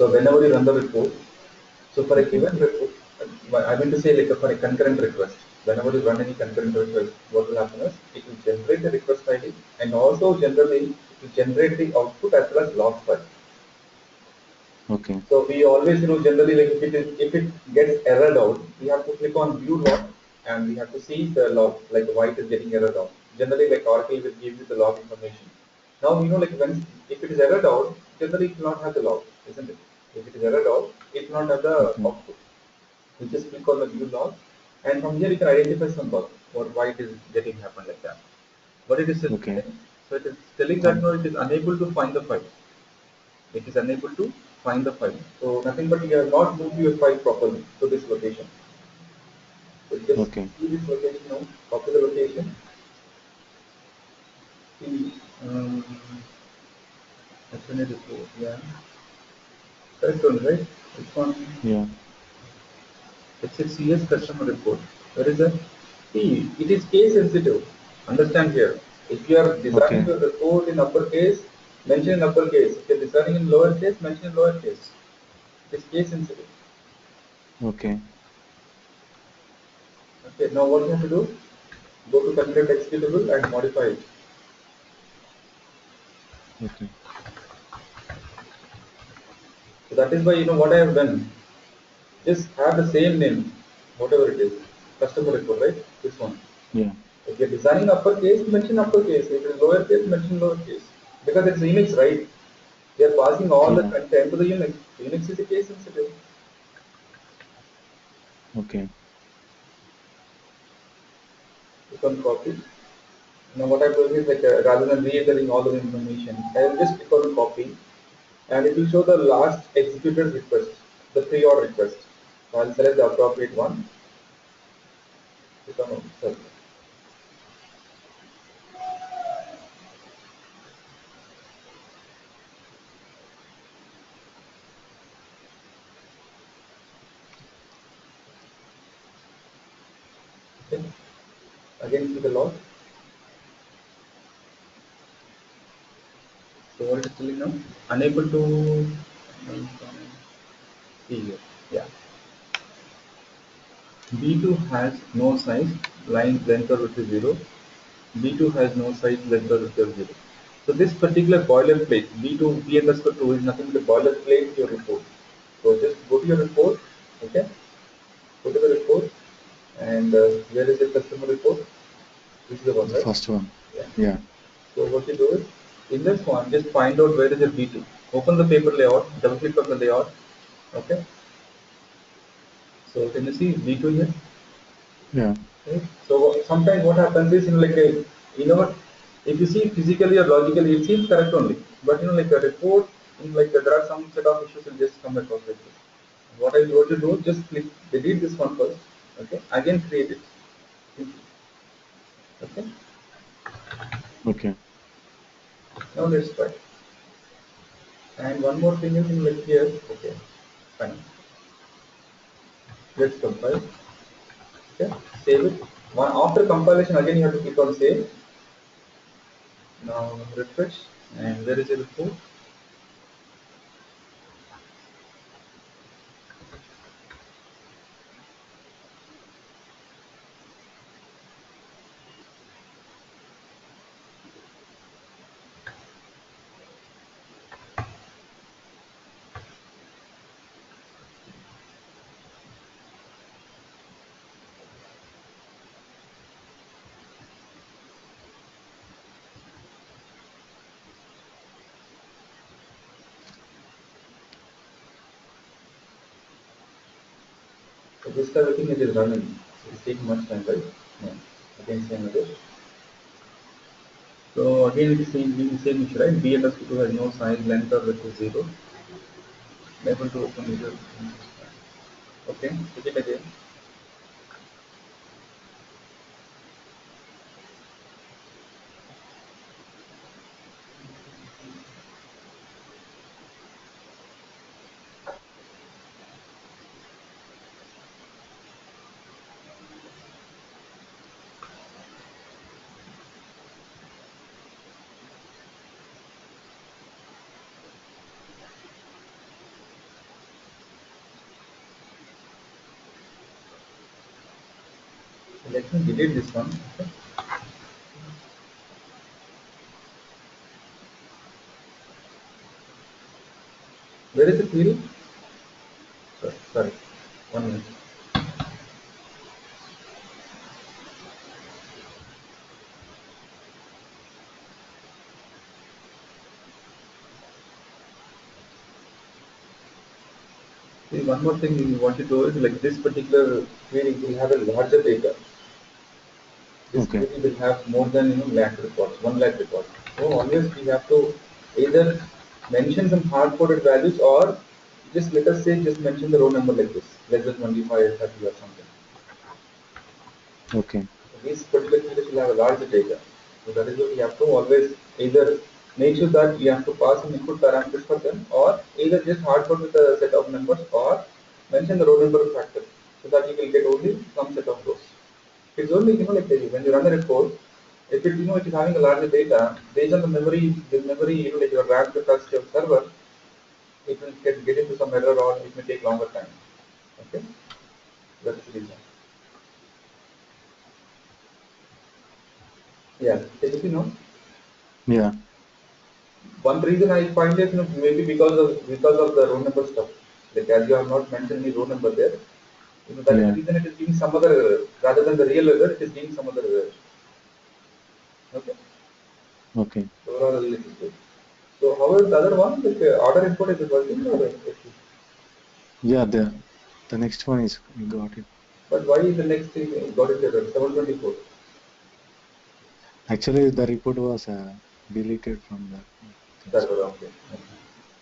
So whenever you run the report, so for a given report, I mean to say like for a concurrent request, whenever you run any concurrent request, what will happen is it will generate the request ID and also generally it will generate the output as well as log file. Okay. So we always, generally like if it gets errored out, we have to click on view log and we have to see the log, like why it is getting errored out. Generally, like Oracle will give you the log information. Now, like when if it is errored out, generally it will not have the log, isn't it? If it is errored out, it will not have the output. You just click on the view log, and from here you can identify some bug or why it is getting happen like that. What it is telling, Okay. so it is telling that no, it is unable to find the file. It is unable to find the file. So nothing but you have not moved your file properly to this location. So just Okay. see this location now, copy the location. See, estimate report, yeah. Correct one, right? Which one? Yeah. It's a CS customer report. Where is that? See, it is case sensitive. Understand here. If you are designing Okay. your report in uppercase, mention in uppercase. If you are designing in lowercase, mention in lowercase. It is case sensitive. Okay. Okay, now what you have to do? Go to configure executable and modify it. Okay. So that is why what I have done. Just have the same name, whatever it is. Customer report, right? This one. Yeah. If you're designing uppercase, mention uppercase. If it is lowercase, mention lowercase. Because it's Unix, right? They are passing all the Yeah. content to the Unix. Unix is a case sensitive. Okay. You can copy. Now what I'm doing is like rather than re-entering all the information, I will just click on copy and it will show the last executed request, the pre-order request. So I'll select the appropriate one. Click on search. Okay. Again see the log. So what it is telling now? Unable to see here. Yeah. B2 has no size, line length or width is 0. B2 has no size, length or width is 0. So this particular boilerplate, B2, B underscore 2 is nothing but a boilerplate your report. So just go to your report, okay? Go to the report and where is the customer report? This is the one, The right? first one. Yeah. Yeah. So what you do is, in this one, just find out where is your B2. Open the paper layout, double click on the layout, okay? So can you see B2 here? Yeah. Right? So sometimes what happens is, like a, what, if you see physically or logically, it seems correct only. But like a report, like there are some set of issues will just come across like this. What you do, just click delete this one first. Okay. Again create it. Okay. Okay. Now let's try. And one more thing is in like here. Okay. Fine. Let's compile. Okay. Save it. After compilation, again you have to click on save. Now refresh. And where is the report? So this everything it is running. It is taking much time, right? No. Again same again. So again it is same issue, right? B underscore 2 has no size, length or width is 0. Able to open it. Okay, take it again. Let me delete this one. Okay. Where is the query? Sorry. 1 minute. See, one more thing you want to do is like this particular query will have a larger data. This Okay. query will have more than lakh records, 1 lakh records. So always we have to either mention some hard-coded values or just let us say just mention the row number like this, less than 25, 30 or something. Okay. These particular queries will have a larger data. So that is why we have to always either make sure that we have to pass some input parameters for them or either just hard code with a set of numbers or mention the row number factor so that you will get only some set of rows. It's only like when you run a report, if it it is having a larger data based on the memory like your RAM capacity of server, it will get into some error or it may take longer time. Okay, that's the reason. Yeah, if you know. Yeah. One reason I find is maybe because of the row number stuff. Like as you have not mentioned the row number there, that is the Yeah. reason it is giving some other error rather than the real error. It is giving some other error. Okay. Okay. So overall, it is good. So how is the other one? Like order input is it working or Yeah. The next one is you got it. but why is the next thing got it error 724? Actually, the report was deleted from the thing. So Server, okay.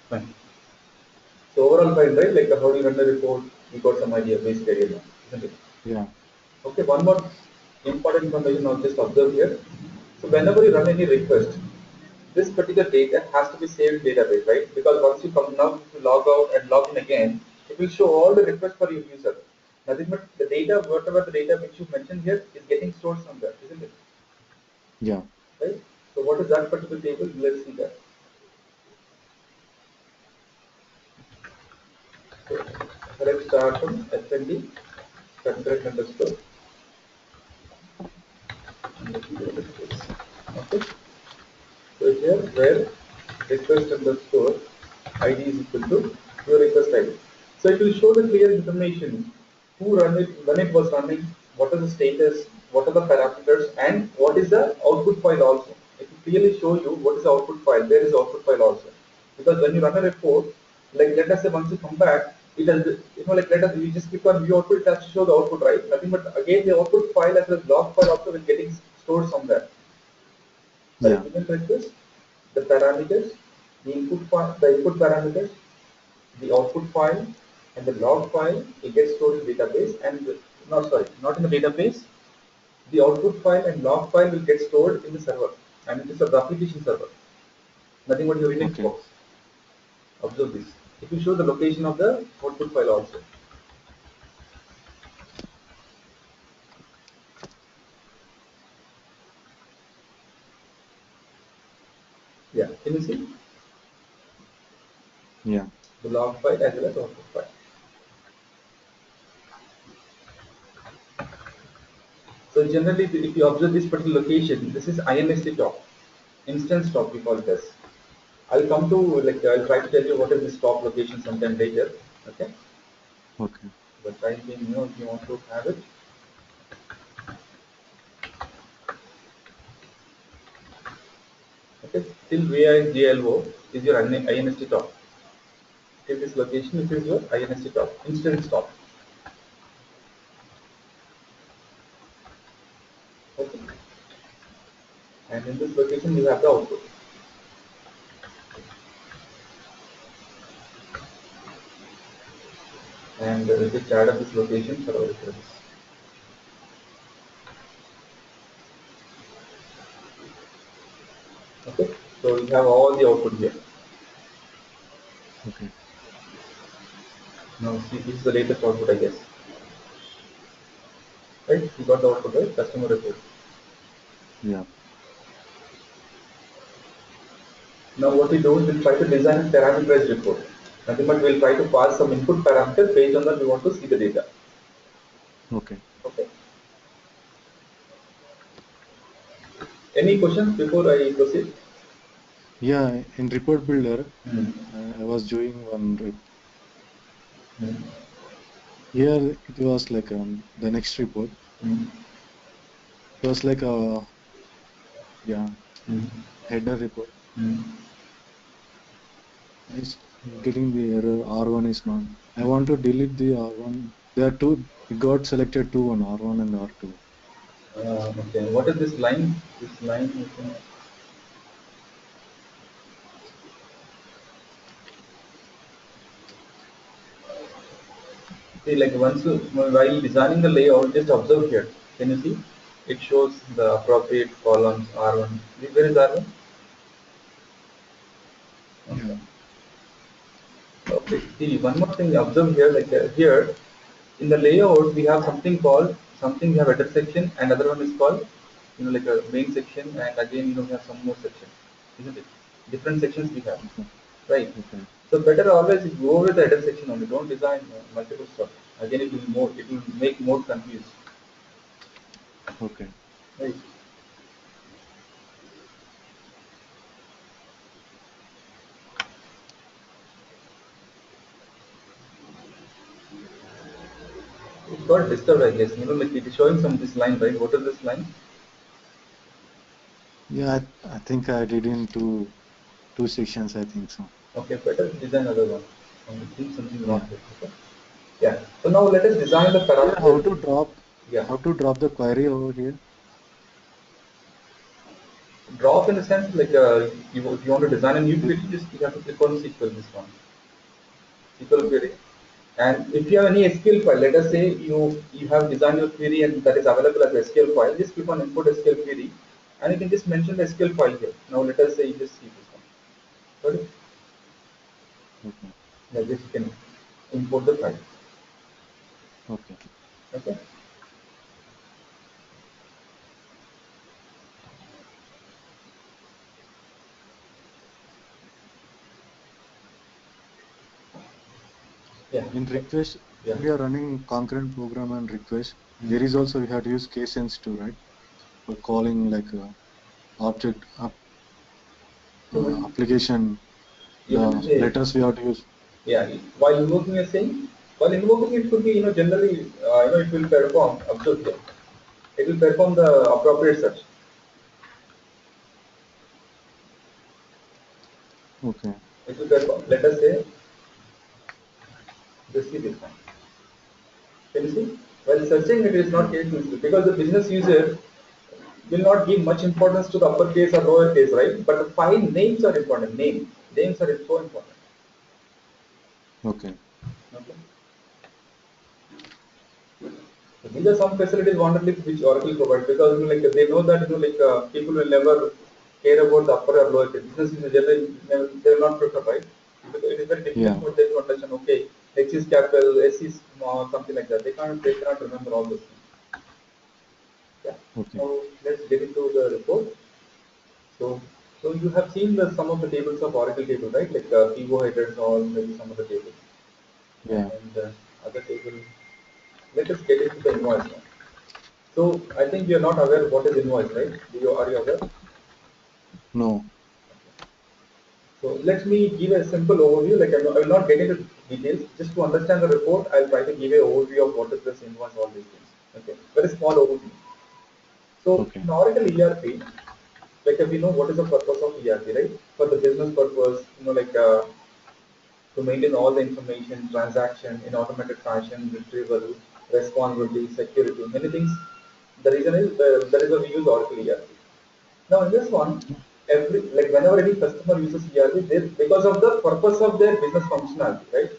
Fine. So overall fine, right? Like how do you run the report? You got some idea, basic idea now, isn't it? yeah. Okay, one more important information I'll just observe here. So whenever you run any request, this particular data has to be saved in database, right? Because once you come now, if you log out and log in again, it will show all the requests for your user. Nothing but the data, whatever the data which you mentioned here is getting stored somewhere, isn't it? Yeah. Right? So what is that particular table? Let's see that. So let's start from fnd contract underscore. Okay. So here where request underscore ID is equal to your request ID. So it will show the clear information who run it, when it was running, what is the status, what are the parameters, and what is the output file also. It will clearly show you what is the output file, where is the output file also. Because when you run a report, like let us say once you come back, it has like let us you just click on view output, it has to show the output, right? Nothing but again the output file as well as log file also will getting stored somewhere. The Yeah. given request, the parameters, the input parameters, the output file, and the log file. It gets stored in database, and no, sorry, not in the database. The output file and log file will get stored in the server, and it is the application server. Nothing but your Linux Okay. box. Observe this. It will show the location of the output file also. Yeah, can you see Yeah. the log file as well as the output file? So generally, if you observe this particular location, this is INST top, instance top we call it as. I'll come to I'll try to tell you what is this top location sometime later. Okay, Okay. but time being, if you want to have it. Okay, till VIGLO is your INST top. Till this location, it is your INST top, instance top. Okay, and in this location you have the output. And just add up this location for our reference. Okay, so you have all the output here. Okay. Now see, this is the latest output, I guess. Right? You got the output, right? Customer report. Yeah. Now what we do is we'll try to design a parameterized report. Nothing but we'll try to pass some input parameters based on that we want to see the data. Okay. Okay. Any questions before I proceed? Yeah, in report builder, Hmm. I was doing one Hmm. here. It was like the next report. Hmm. It was like a yeah Hmm. header report. Hmm. It's getting the error R1 is not. I want to delete the R1. There are two. It got selected two on R1 and R2. Okay. What is this line? This line. Okay. See, like once you, while designing the layout, just observe here. Can you see? It shows the appropriate columns R1. Where is R1? Yeah. Okay. Okay. See, one more thing. Observe here. Like here, in the layout, we have something called something. We have header section, and other one is called, like a main section, and again, we have some more section, isn't it? Different sections we have, Okay. right? Okay. So better always go with the header section only. Don't design multiple stuff. Again, it will make more confused, Okay. right? It got disturbed, I guess. Like it is showing some this line, right? What is this line? Yeah, I think I did in two sections. I think so. Okay, better design another one. I think something wrong Yeah. here. Okay. Yeah. So now let us design the Here, how parameter. to drop? Yeah. How to drop the query over here? Drop in the sense like if you want to design a new This, query, just you have to click on SQL this one, SQL okay. query. And if you have any SQL file, let us say you have designed your query and that is available as a SQL file, just click on import SQL query, and you can just mention the SQL file here. Now let us say you just see this one. Got it? Okay. Like this you can import the file. Okay. Okay. Yeah. In request, Yeah. we are running concurrent program and request. Hmm. There is also we have to use case sensitive, right? For calling like object So application. you The will say, letters we have to use. yeah, while invoking a saying, while invoking it could be, generally, it will perform, observe here. It will perform the appropriate search. Okay. It will perform, let us say, just see this one. Can you see? While searching, it is not Yeah. case sensitive because the business user will not give much importance to the uppercase or lowercase, right? But the file names are important. Names are so important. Okay. Okay. So these are some facilities wanted which Oracle provides because like they know that people will never care about the upper or lower case. Business in general they will not prefer, right? Because it is very difficult Yeah. for them to understand. Okay, H is capital, S is small, something like that. They cannot remember all those things. Yeah. Okay. Now let's get into the report. So so you have seen some of the tables of Oracle table, right? Like PO headers or maybe some of the tables Yeah. and other table. Let us get into the invoice now. So I think you're not aware what is invoice, right? Are you aware? No. So let me give a simple overview. Like I will not get into details. Just to understand the report, I'll try to give an overview of what is this invoice, all these things. Okay, very small overview. So Okay. in Oracle ERP, like we know what is the purpose of ERP, right? For the business purpose, to maintain all the information, transaction in automated fashion, retrieval, responsibility, security, many things. The reason is that is why we use Oracle ERP. Now in this one, every like whenever any customer uses ERP, they because of the purpose of their business functionality, right?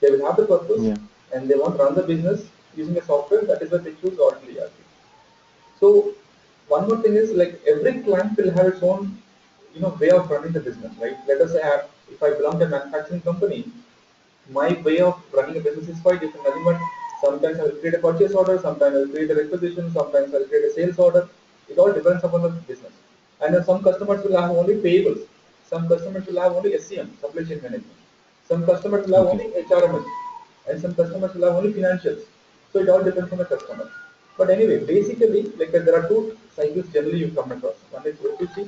They will have the purpose Yeah. and they want to run the business using a software that is why they choose Oracle ERP. So one more thing is like every client will have its own way of running the business, right? Let us say if I belong to a manufacturing company, my way of running a business is quite different. Nothing but sometimes I will create a purchase order, sometimes I will create a requisition, sometimes I will create a sales order. It all depends upon the business. And then some customers will have only payables. Some customers will have only SCM, supply chain management. Some customers will have Okay. only HRMS, and some customers will have only financials. So it all depends on the customer. But anyway, basically, like there are two cycles generally you come across. One is OTC,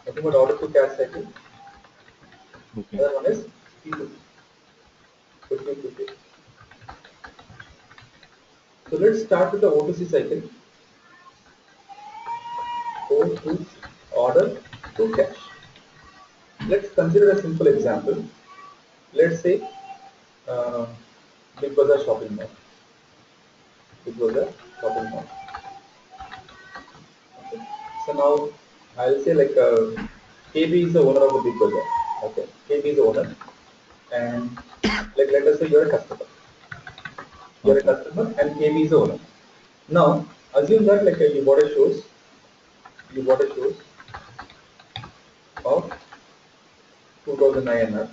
nothing but order to cash cycle. Okay. Other one is P2P. So P2P. So let's start with the O2C cycle. O to order to cash. Let's consider a simple example. Let's say uh, Big Bazaar shopping mall. Big Bazaar shopping mall. Okay. So now I'll say like KB is the owner of the Big Bazaar. Okay, KB is the owner, and like let us say you're a customer. You're a Okay. customer, and KB is the owner. Now assume that like you bought a shoes of 2000 INR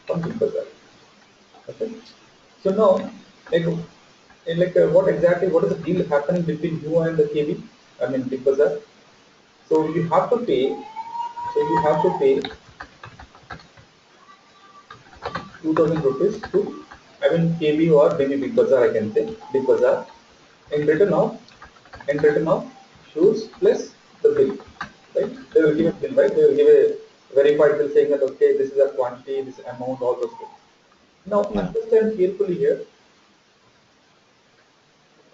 from Big Bazaar. Okay. So now like what is the deal happening between you and the KB? I mean Big Bazaar. So you have to pay. So you have to pay 2000 rupees to, I mean, KB or maybe Big Bazaar, I can say, Big Bazaar, in return of, in return of shoes plus the bill, right? They will give Yeah. a bill, right? They will give a verified bill saying that, okay, this is a quantity, this amount, all those things. Now, Yeah. understand carefully here,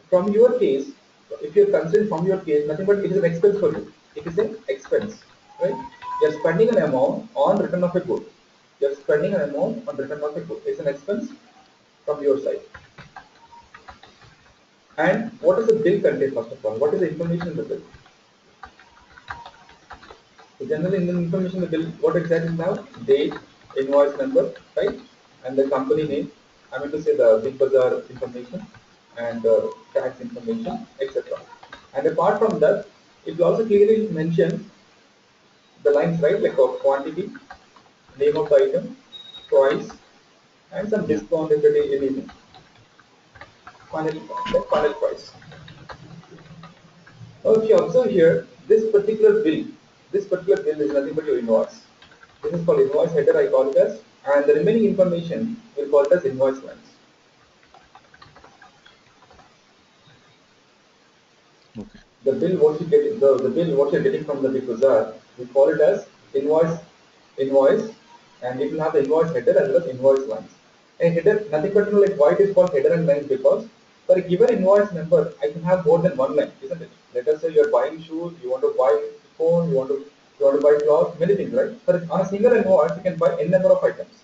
from your case, if you're considering from your case, nothing but it is an expense for you. It is an expense, right? You're spending an amount on return of a good. You're spending an amount on return of a good. It's an expense from your side. And what does the bill contain first of all? What is the information in the bill? So generally in the information in the bill, what exactly now? Date, invoice number, right? And the company name. I mean to say the Big Bazaar information and tax information, etc. And apart from that, it will also clearly mention the lines, right? Like of quantity, name of the item, price, and some Yeah. discount if it is anything. Final price. Now, if you observe here, this particular bill is nothing but your invoice. This is called invoice header, I call it as, and the remaining information we'll call it as invoice lines. Okay. The bill what you're getting from the Big Bazaar, we call it as invoice, and it will have the invoice header as well as invoice lines. And header, nothing but like why it is called header and lines, because for a given invoice number, I can have more than one line, isn't it? Let us say you're buying shoes, you want to buy phone, you want to buy clothes, many things, right? But on a single invoice, you can buy n number of items.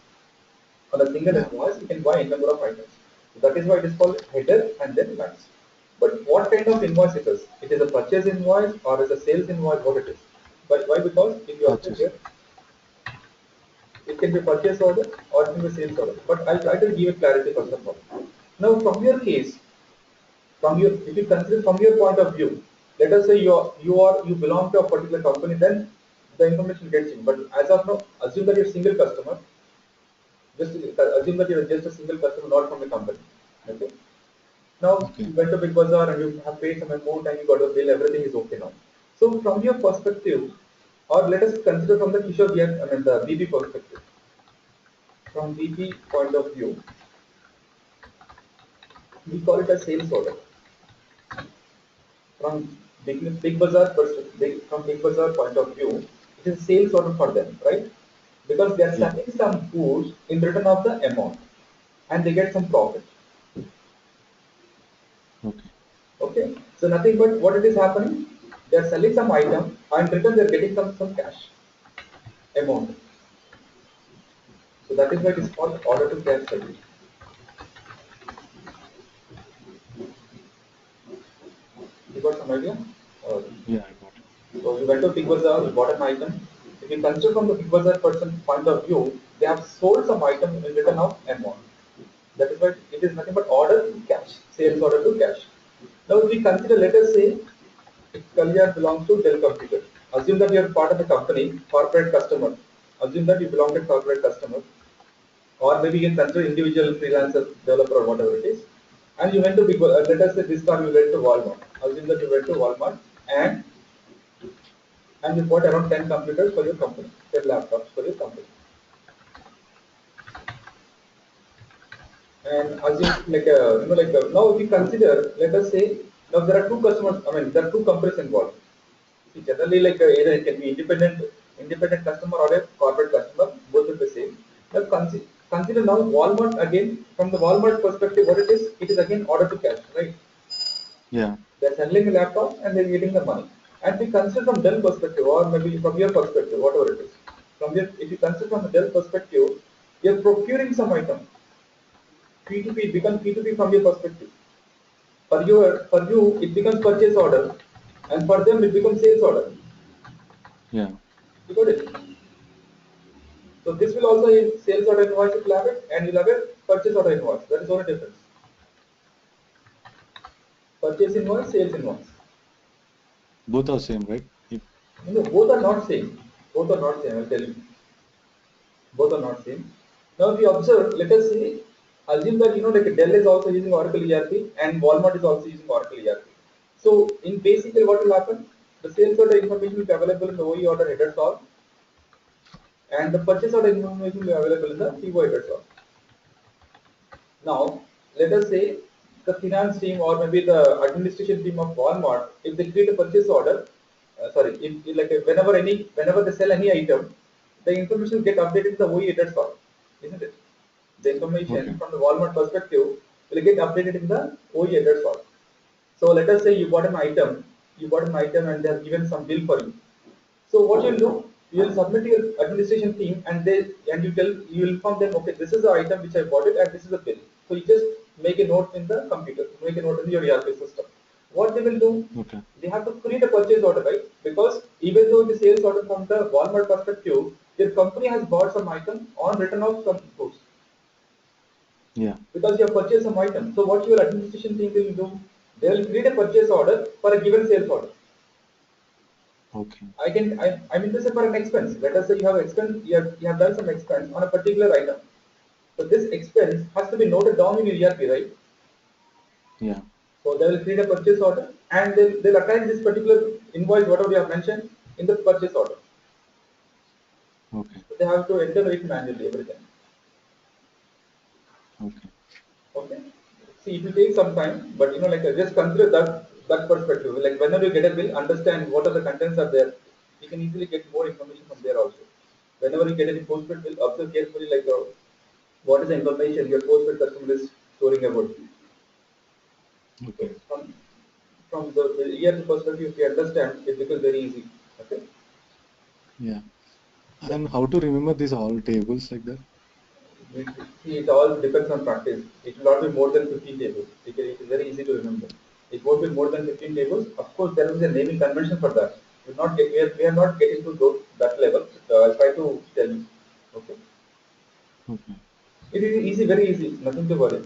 On a single Yeah. invoice, you can buy a number of items. That is why it is called header and then lines. But what kind of invoice it is? It is a purchase invoice or is a sales invoice? What it is? But why? Because if you observe Purchase. here, it can be purchase order or it can be sales order. But I'll try to give a clarity first of all. Now, from your case, if you consider from your point of view, let us say you belong to a particular company, then the information gets in. But as of now, assume that you're a single customer. Just assume that you're just a single customer, not from a company. Okay. Now Okay. you went to Big Bazaar and you have paid some amount and you got a bill, everything is okay now. So from your perspective, or let us consider from the I mean the BP perspective. From BP point of view, we call it a sales order. From Big Bazaar from Big Bazaar point of view, it is a sales order for them, right? Because they are Yeah. selling some goods in return of the amount, and they get some profit. Okay. Okay, so nothing but what it is happening, they are selling some item and in return they are getting some cash amount. So that is why it is Okay. called order to cash cycle. You got some idea? Or, Yeah, I got it. so you went to Big Bazaar, you bought an item. If you consider from the Big Bazaar person point of view, they have sold some item in return of amount. That is why it is nothing but order to cash, sales order to cash. Now if we consider, let us say, if Kalyan belongs to Dell Computer. Assume that you are part of the company, corporate customer. Assume that you belong to corporate customer, or maybe you can consider individual freelancer, developer, or whatever it is. And you went to let us say this time you went to Walmart. Assume that you went to Walmart and you bought around 10 computers for your company, 10 laptops for your company. And assume now if you consider, let us say Now there are two customers. I mean, there are two companies involved. See, generally, like either it can be independent customer or a corporate customer. Both are the same. Now consider now Walmart again. From the Walmart perspective, what it is again order to cash, right? Yeah. They're selling a laptop and they're getting the money. And we consider from Dell perspective, or maybe from your perspective, whatever it is. If you consider from the Dell perspective, you're procuring some item. P2P, it becomes P2P from your perspective. For you, it becomes purchase order, and for them, it becomes sales order. Yeah. You got it? So this will also in sales order invoice you will have it, and you'll have a purchase order invoice. That is only difference. Purchase invoice, sales invoice. Both are same, right? No, both are not same. Both are not same. I'll tell you. Both are not same. Now, if you observe, let us say, assume that like Dell is also using Oracle ERP and Walmart is also using Oracle ERP. So, in basically, what will happen? The sales order information will be available in the OE order header solve, and the purchase order information will be available in the PO header solve. Now, let us say the finance team or maybe the administration team of Walmart, if they create a purchase order, if like whenever they sell any item, the information will get updated in the OE header solve, isn't it? The Okay. information from the Walmart perspective will get updated in the OE header solve. So let us say you bought an item and they have given some bill for you. So what you'll do, you'll submit to your administration team you inform them, okay, this is the item which I bought it and this is the bill. So you just make a note in the computer, make a note in your ERP system. What they will do, Okay. they have to create a purchase order, right? Because even though the sales order from the Walmart perspective, your company has bought some item on return of some goods Yeah. because you have purchased some item. So what your administration team will do, they will create a purchase order for a given sales order. Okay. I'm interested for an expense. Let us say you have expense, you have done some expense on a particular item. So this expense has to be noted down in your ERP, right? Yeah. So they will create a purchase order and they'll attach this particular invoice, whatever you have mentioned, in the purchase order. Okay. So they have to enter it manually every time. Okay. Okay. See, it will take some time, but like just consider that perspective. Like whenever you get a bill, understand what are the contents are there. You can easily get more information from there also. Whenever you get any postpaid bill, observe carefully like what is the information your postpaid customer is storing about you. So Okay. from the ERP perspective, if you understand, it becomes very easy. Okay. Yeah. Yeah. And how to remember these all tables like that? See, it all depends on practice. It will not be more than 15 tables. It is very easy to remember. It won't be more than 15 tables. Of course, there is a naming convention for that. We are not getting to that level. I'll try to tell you. Okay. Okay. It is easy, very easy. Nothing to worry.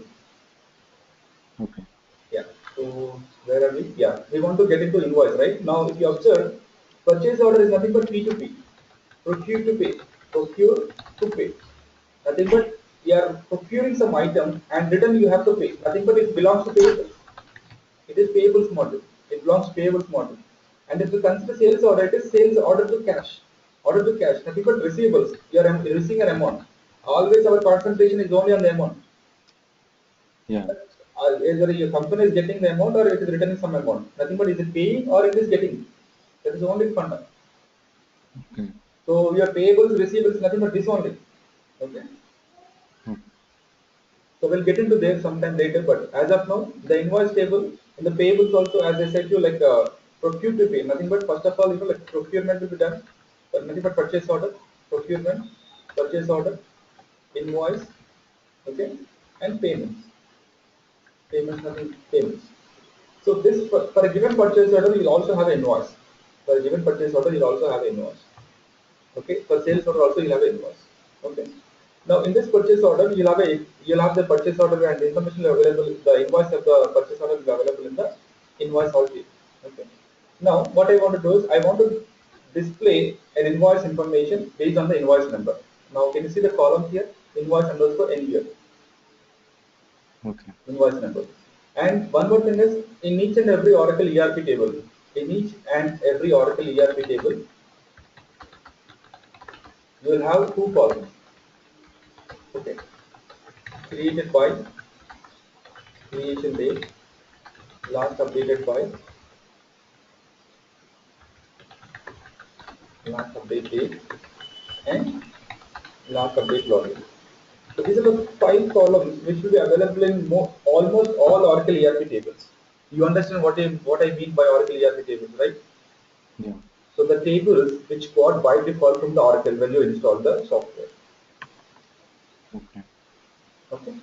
Okay. Yeah. So where are we? Yeah. We want to get into invoice, right? Now, if you observe, purchase order is nothing but P2P. Procure to pay. Procure to pay. Nothing but we are procuring some item and return you have to pay. Nothing but it belongs to payables. It is payables model. It belongs to payables model. And if you consider sales order, it is sales order to cash. Order to cash. Nothing but receivables. You are receiving an amount. Always our concentration is only on the amount. Yeah. Either your company is getting the amount or it is returning some amount. Nothing but is it paying or it is getting. That is only fund. Okay. So your payables, receivables, nothing but this only. Okay. Okay. So we'll get into there sometime later, but as of now, the invoice table and the payables also, as I said to you, like procure to pay. Nothing but first of all, like procurement will be done, but nothing but purchase order, procurement, purchase order, invoice, okay, and payments. Payments, nothing payments. So this for a given purchase order, you'll also have an invoice. For a given purchase order, you'll also have an invoice. Okay, for sales Okay. order also you'll have an invoice. Okay. Now in this purchase order, you'll have the purchase order and the information available. The invoice of the purchase order will be available in the invoice all sheet. Okay. Now what I want to do is I want to display an invoice information based on the invoice number. Now can you see the column here? Invoice underscore NUL, Okay. invoice number. And one more thing is in each and every Oracle ERP table, in each and every Oracle ERP table, you will have two columns. Okay. Created by, creation date, last updated by last update date and last update login. So these are the 5 columns which will be available in almost all Oracle ERP tables. You understand what I mean by Oracle ERP tables, right? Yeah. So the tables which got by default from the Oracle when you install the software. Okay. Okay.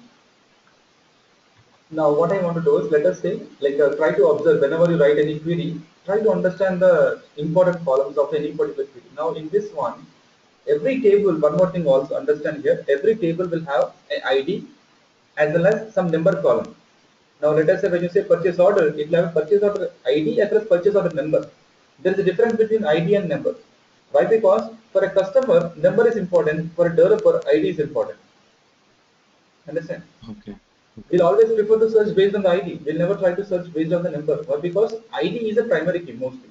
Now what I want to do is, let us say, like try to observe whenever you write any query, try to understand the important columns of any particular query. Now in this one, every table, one more thing also understand here, every table will have an ID as well as some number column. Now let us say when you say purchase order, it will have a purchase order ID as well as purchase order number. There is a difference between ID and number. Why? Because for a customer, number is important, for a developer, ID is important. Understand? Okay. We'll Okay. always prefer to search based on the ID. We'll never try to search based on the number. Why? Because ID is a primary key mostly.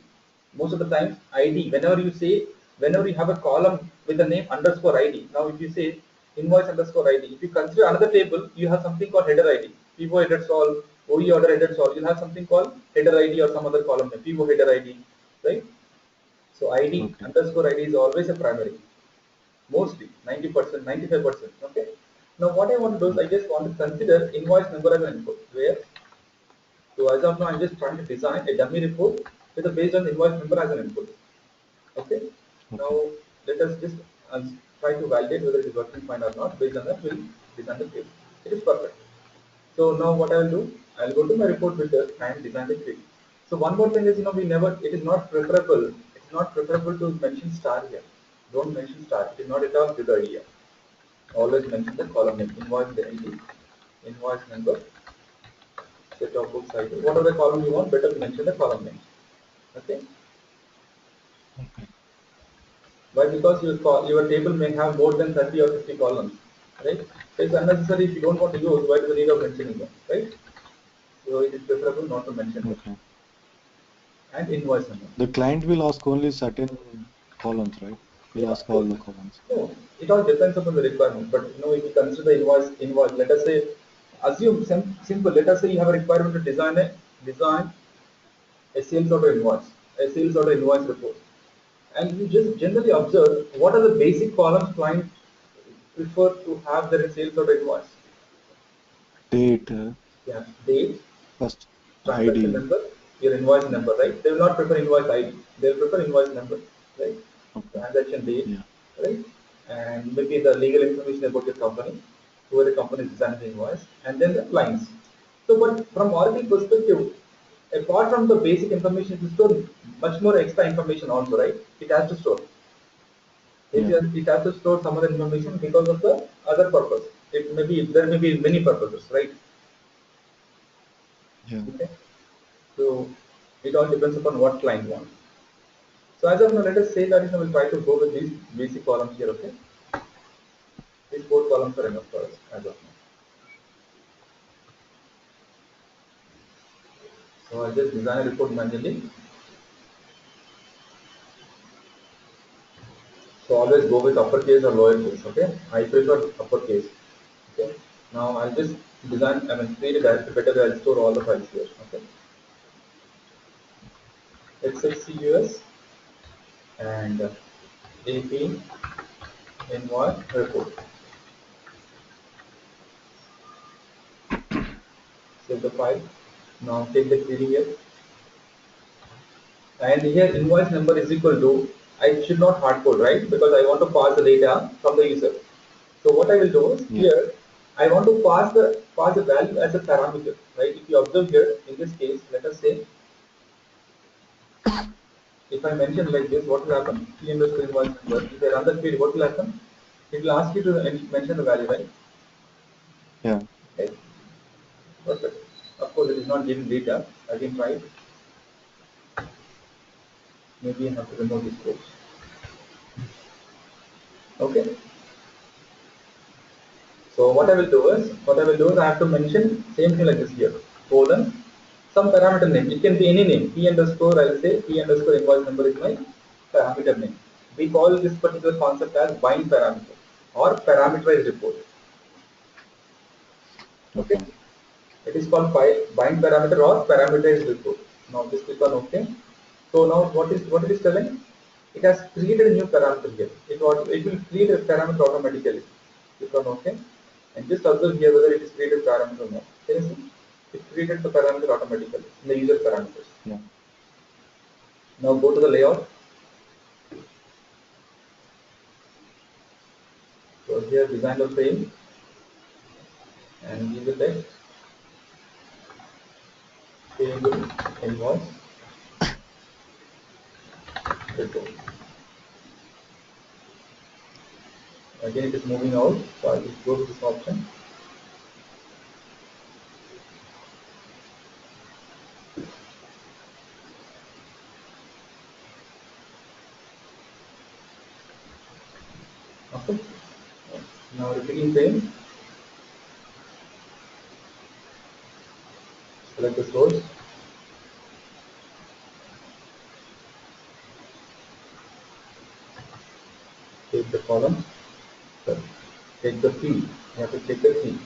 Most of the times ID, whenever you have a column with the name underscore ID. Now if you say invoice underscore ID, if you consider another table, you have something called header ID. PO header solve, OE order header solve. You'll have something called header ID or some other column name, PO header ID, right? So ID Okay. underscore ID is always a primary, mostly 90%, 95%. Okay. Now what I want to do is I Okay. just want to consider invoice number as an input. Where so as of now I'm just trying to design a dummy report with a based on invoice number as an input. Okay. Now Okay. let us just try to validate whether it is working fine or not. Based on that, we'll design the page. It is perfect. So now what I will do, I'll go to my report filter and design the page. So one more thing is, it is not preferable. It's not preferable to mention star here. Don't mention star. It is not at all a good idea. Always mention the column name, invoice ID, invoice number, set of book title. Whatever column you want, better mention the column name. Okay. Okay. Why? Because your table may have more than 30 or 50 columns, right? So it's unnecessary if you don't want to use. Why is the need of mentioning them, right? So it is preferable not to mention them. Okay. And invoice number. The client will ask only certain columns, right? He'll Yeah, ask all the columns. no, it all depends upon the requirement. But if you consider the invoice, let us say, assume simple. Let us say you have a requirement to design a sales order invoice, a sales order invoice report, and you just generally observe what are the basic columns clients prefer to have their sales order invoice. Date, Yeah, date, first transaction ID. number, your invoice Yeah. number, right? They will not prefer invoice ID. They will prefer invoice number, right? Okay. Transaction date, Yeah. right? And maybe the legal information about your company, who the company is designing the invoice, and then the lines. So, but from Oracle perspective, apart from the basic information, to store much more extra information also, right? It has to store. Yeah. It has to store some other information because of the other purpose. There may be many purposes, right? Yeah. Okay. So it all depends upon what client wants. So as of now, let us say that we'll try to go with these basic columns here. Okay, these 4 columns are enough for us as of now. So I'll just design a report manually. So always go with uppercase or lowercase. Okay, I prefer uppercase. Okay. Now I'll just create a directory better. I'll store all the files here. Okay. XXCUS and AP invoice report. Save the file. Now take the query here. And here invoice number is equal to, I should not hard code, right? Because I want to pass the data from the user. So what I will do is Yeah. here, I want to pass the value as a parameter, right? If you observe here, in this case, let us say, if I mention like this, what will happen? P underscore invoice number. If I run the query, what will happen? It will ask you to mention the value, right? Yeah. Okay, perfect. Of course, it is not giving data. I can try it. Maybe I have to remove this code. Okay. So what I will do is I have to mention same thing like this here. Colon, some parameter name. It can be any name. P underscore, I'll say P underscore invoice number is my parameter name. We call this particular concept as bind parameter or parameterized report. Okay. Okay. It is called bind parameter or parameterized report. Now just click on OK. So now what it is telling? It has created a new parameter here. It will create a parameter automatically. Click on OK and just observe here whether it is created parameter or not. Can you see? It created the parameter automatically in the user parameters. Yeah. Now go to the layout. So here design the frame and give the text payable invoice report. Again it is moving out, so I just go to this option. Okay. Now repeating frame, select the source, take the column, take the field. You have to take the field.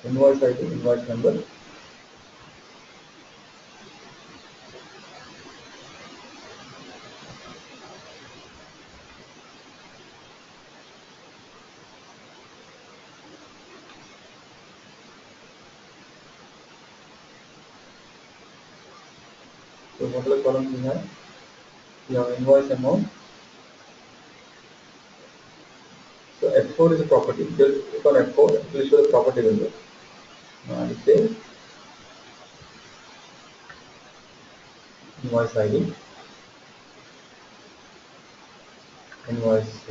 Invoice ID, invoice number. So what are the columns we have? We have invoice amount. So F4 is a property. Just click on F4, it will show the property window. Now I say invoice ID, invoice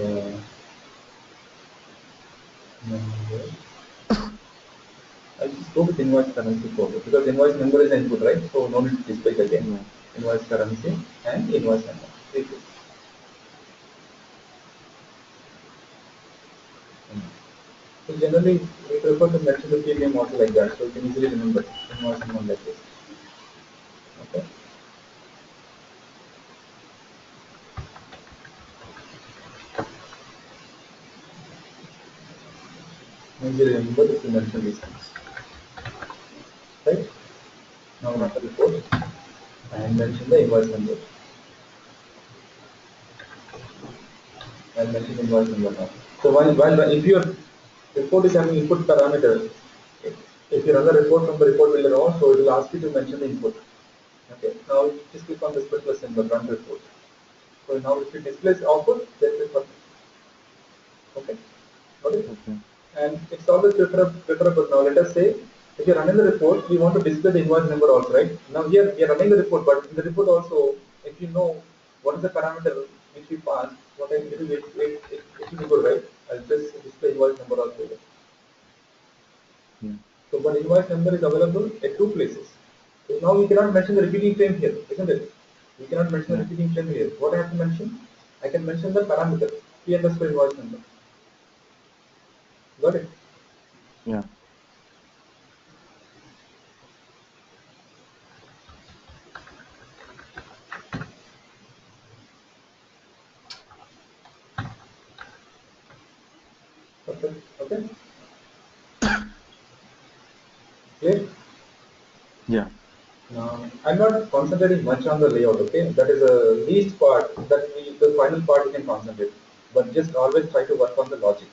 number. I'll just go with invoice currency code because invoice number is input, right? So no need to display it again. Yeah. Invoice currency and invoice number. So generally we prefer to mention the field name also like that, so you can easily remember invoice amount like this. Okay. Easily remember if you mention these things. Right? Now run the report and mention the invoice number. I'll mention invoice number now. So while if your report is having input parameters, if you run the report from the report builder on, so it will ask you to mention the input. Okay. Now just click on this particular symbol, run report. So now if it displays output, then click on it. Okay. Got it? Okay. And it's always preferable. Now let us say if you're running the report, we want to display the invoice number also, right? Now here we are running the report, but in the report also, if you know what is the parameter which we pass, what I it will be good, right? I'll just display invoice number also here. Yeah. So one invoice number is available at two places. So now we cannot mention the repeating frame here, isn't it? We cannot mention the Yeah. repeating frame here. What I have to mention? I can mention the parameter, P underscore invoice number. Got it? Yeah. Okay. Okay. Clear? Yeah. I'm not concentrating much on the layout, okay? That is the least part, the final part you can concentrate. But just always try to work on the logic,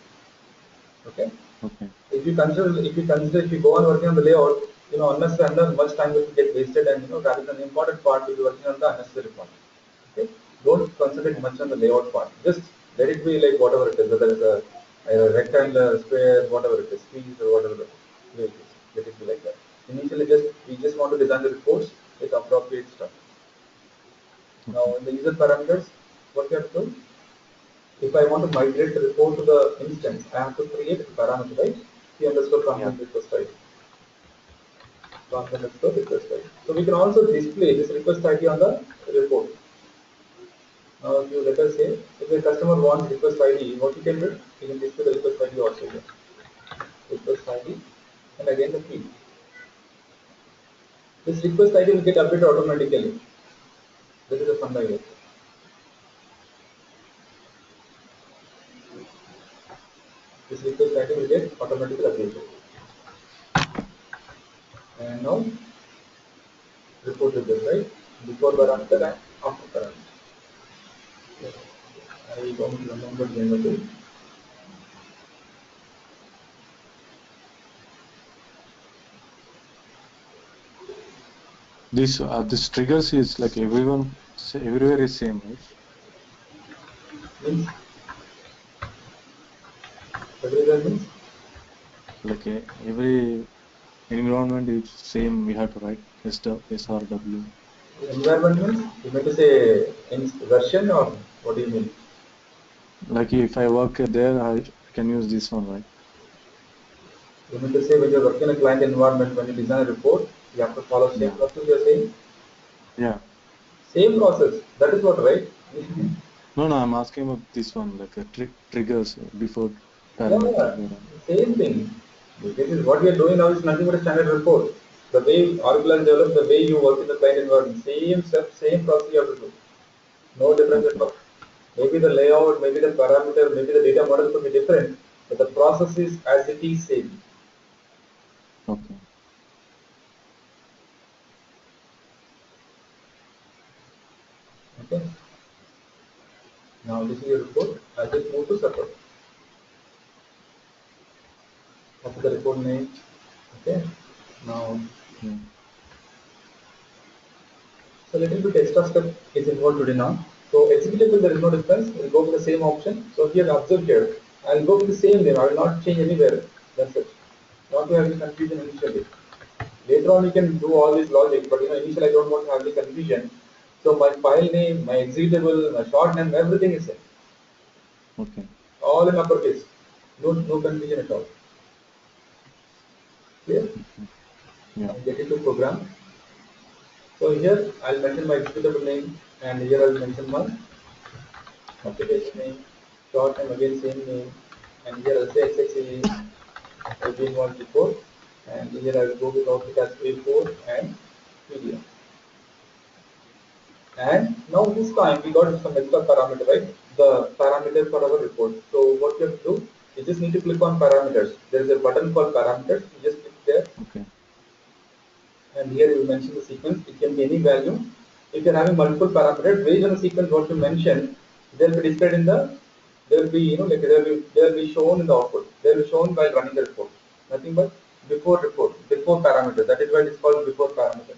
okay? Okay. If you go on working on the layout, unnecessary much time will get wasted and, rather than the important part, you'll be working on the unnecessary part, okay? Don't concentrate much on the layout part. Just let it be like whatever it is, whether it's a rectangle, square, whatever it is, piece or whatever the way it is. Let it be like that. Initially, we just want to design the reports with appropriate stuff. Now, Okay. in the user parameters, what we have to do? If I want to migrate the report to the instance, I have to create a parameter, right? P underscore Yeah. content request ID. Content underscore request ID. So we can also display this request ID on the report. Now, if you let us say, if the customer wants request ID, what you can do? You can display the request ID also here. Request ID, and again the field. This request ID will get updated automatically. That is the fun idea. This request ID will get automatically updated. And now report with this, right? Before parameter and after parameter. I don't remember the name of it. This triggers is like everywhere is same, right? Means everywhere means Like every environment is same. We have to write SRW. environment means you meant to say in version or what do you mean? Like if I work there, I can use this one, right? You mean to say when you're working in a client environment, when you design a report, you have to follow same Yeah. process you're saying? Yeah. Same process. That is what, right? No, I'm asking about this one, like triggers before parameter. Yeah, same thing. This is what we are doing now is nothing but a standard report. The way Oracle has developed, the way you work in the client environment, same step, same process you have to do. No difference at Okay. all. Maybe the layout, maybe the parameter, maybe the data model could be different, but the process is as it is same. Okay. Okay. Now this is your report. I just move to support. After the report name. Okay. Now Yeah. so little bit extra step is involved today now. So executable there is no difference. We'll go with the same option. So here observe here. I'll go with the same name. I will not change anywhere. That's it. Not to have any confusion initially. Later on you can do all this logic, but initially I don't want to have any confusion. So my file name, my executable, my short name, everything is same. Okay. All in uppercase. No confusion at all. Clear? Okay. Yeah. Now get into program. So here I'll mention my executable name and here I'll mention my application name, short name again same name, and here I'll say XXE again 1 and here I will go with output as A4 and PDF. And now this time we got some extra parameter, right? The parameter for our report. So what you have to do, you just need to click on parameters. There is a button called parameters. You just click there, Okay. and here you mention the sequence. It can be any value. If you're having multiple parameters, based on the sequence what you mention, they'll be displayed in the. They'll be like they'll be shown in the output. They'll be shown while running the report. Nothing but before parameter. That is why it is called before parameter.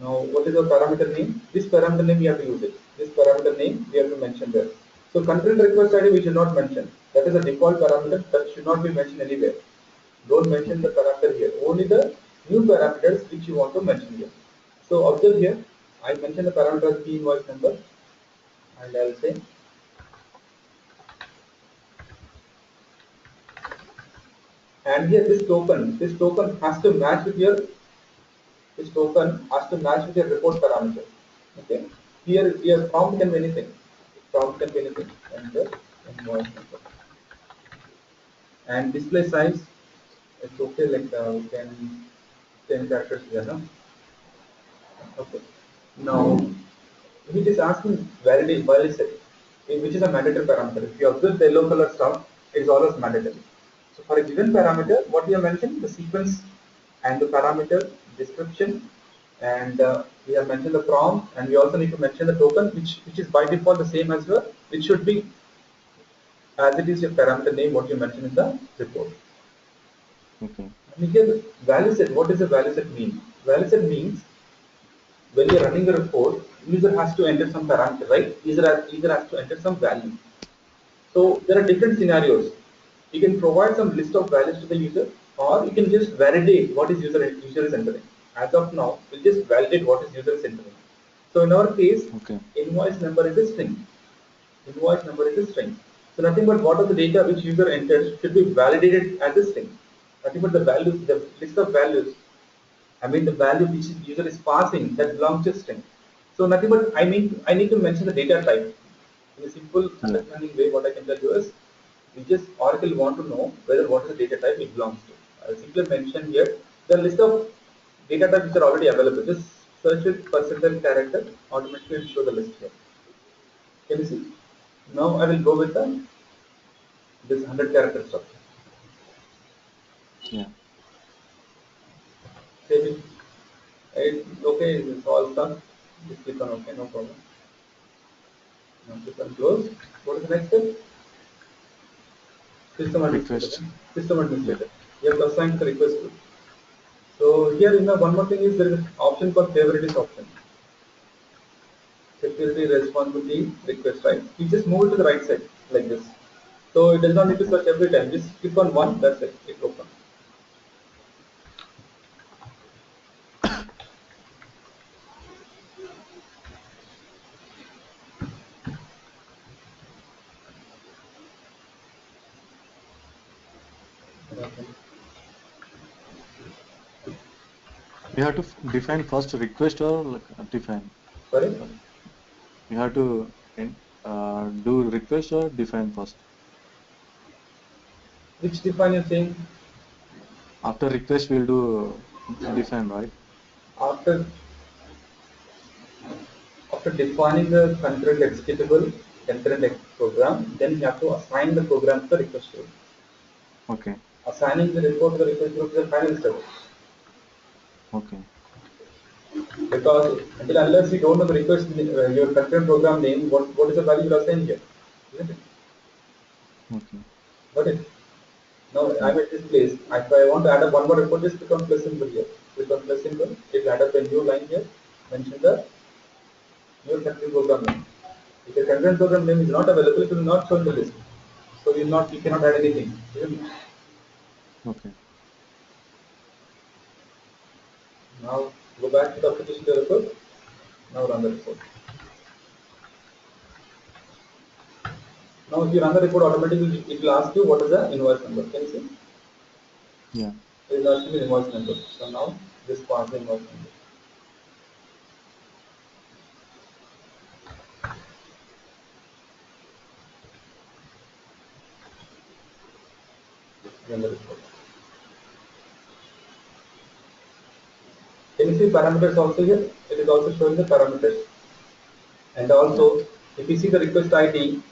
Now, what is the parameter name? This parameter name we have to use it. This parameter name we have to mention there. So control request ID we should not mention. That is a default parameter that should not be mentioned anywhere. Don't mention the Okay. parameter here. Only the new parameters which you want to mention here. So observe here. I mention the parameter as key invoice number, and I'll say, and here this token has to match with your report parameter. Okay. Here prompt can be anything. Prompt can be anything. Enter invoice number. And display size, it's okay, like we can 10 characters here, no? Okay. Now, it is asking validate, which is a mandatory parameter. If you observe the yellow color stuff, it's always mandatory. So for a given parameter, what we have mentioned, the sequence and the parameter description, and we have mentioned the prompt, and we also need to mention the token, which is by default the same as well. It should be as it is your parameter name, what you mentioned in the report. Okay. And here, value set. What does a value set mean? Value set means when you're running a report, user has to enter some parameter, right? User has to enter some value. So there are different scenarios. You can provide some list of values to the user, or you can just validate what is user is entering. As of now, we'll just validate what is user is entering. So in our case, Okay. invoice number is a string. Invoice number is a string. So nothing but what are the data which user enters should be validated as a string. Nothing but the values, the list of values, I mean the value which user is passing that belongs to string. So nothing but I need to mention the data type. In a simple Yeah. understanding way, what I can tell you is we just Oracle want to know whether what is the data type it belongs to. I'll simply mention here the list of data types which are already available. Just search with percentile character, automatically it will show the list here. Can you see? Now I will go with the this 100 character structure. Yeah. Save it. Okay, it's all done. Just click on OK, no problem. Now click on close. What is the next step? System administrator. Request. System Yeah. administrator. You have to assign the request group. So here, one more thing is there is an option called favorites option. Security responsibility request, right? You just move it to the right side like this. So it does not need to Okay. search every time. Just click on one, that's it. It opens. We have to define first request or like define. Sorry? Sorry. We have to do request or define first. Which define you're saying? After request, we'll do define, right? After after defining the concurrent executable, program, then you have to assign the program to the request group. Okay. Assigning the report to the request group is the final step. Okay. Because until unless you don't know the request, your concurrent program name, what is the value you assign here? Isn't it? Okay. Got it? Now Yeah. I'm at this place. If I want to add up one more report, just click on plus symbol here. Click on plus symbol. It will add up a new line here. Mention the new concurrent program name. If the concurrent program name is not available, it will not show in the list. So you cannot add anything. Isn't it? Okay. Now go back to the application developer. Now run the report. Now if you run the report automatically, it will ask you what is the invoice number. Can you see? Yeah. It is asking the invoice number. So now just pass the invoice number. Run the report. Can you see parameters also here? It is also showing the parameters. And Yeah. also, if you see the request ID,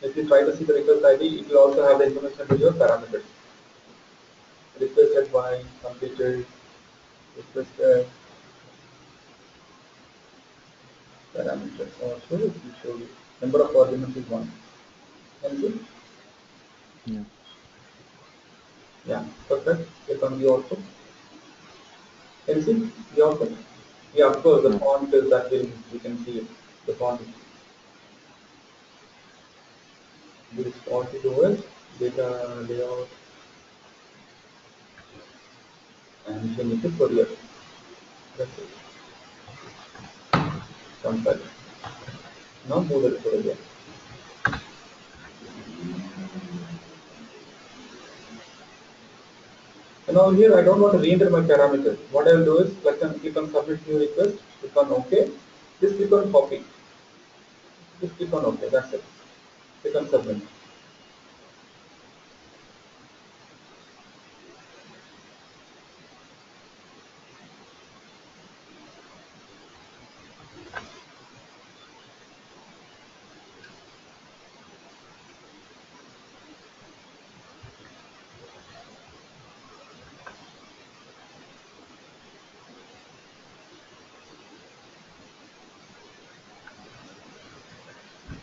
if you try to see the request ID, it will also have the information about your parameters. Requested by, completed, requested, parameters. Also, it will show you. Number of arguments is one. Can you see? Yeah. Yeah, perfect. Click on the output. Can you see the output? Yeah, of course, the Yeah. font is that will, you can see it. The font is this font is over, data layout, and you can make it for your. That's it. Compile. Now move the report again. So now here I don't want to re-enter my parameters. What I will do is click on submit new request, click on OK, just click on copy, just click on OK, that's it. Click on submit.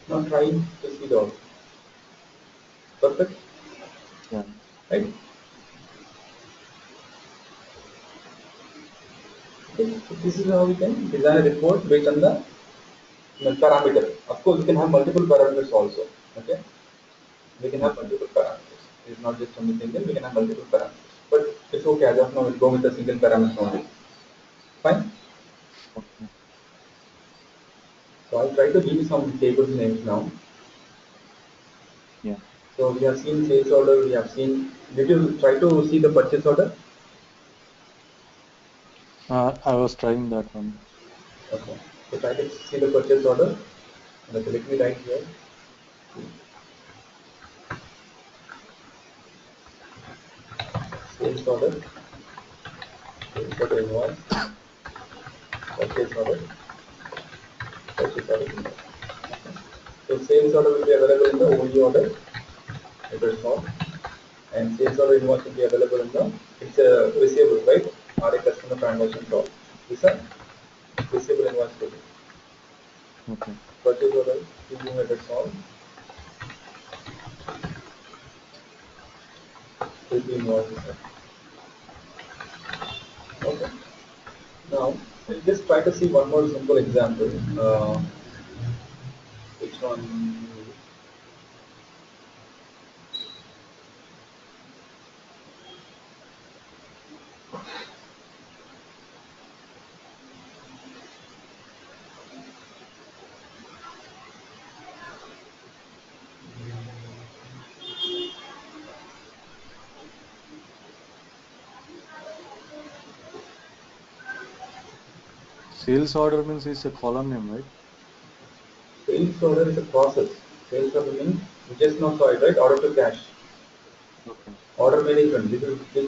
Now try to see the output. Perfect, Yeah. right? Okay. So this is how we can design a report based on the parameter. Of course, we can have multiple parameters also. Okay, we can have Okay. multiple parameters. It's not just only single. We can have multiple parameters. But it's okay as of now. We'll go with the single parameter only. Fine. Okay. So I'll try to give you some tables names now. Yeah. So we have seen sales order. We have seen. Did you try to see the purchase order? I was trying that one. Okay. So try to see the purchase order. Okay, let me write here. Sales order. Sales order invoice. Purchase order. Purchase order invoice. So sales order will be available in the OE order. header sort, and sales order invoice will be available in the, it's a receivable, right? Or a customer transaction sort. This is a receivable invoice table. Okay. Purchase order, review header sort, review invoices. Okay. Now, we'll just try to see one more simple example. Which one? Sales order means it's a column name, right? Sales order is a process. Sales order means you just now saw it, right? Order to cash. Okay. Order management. This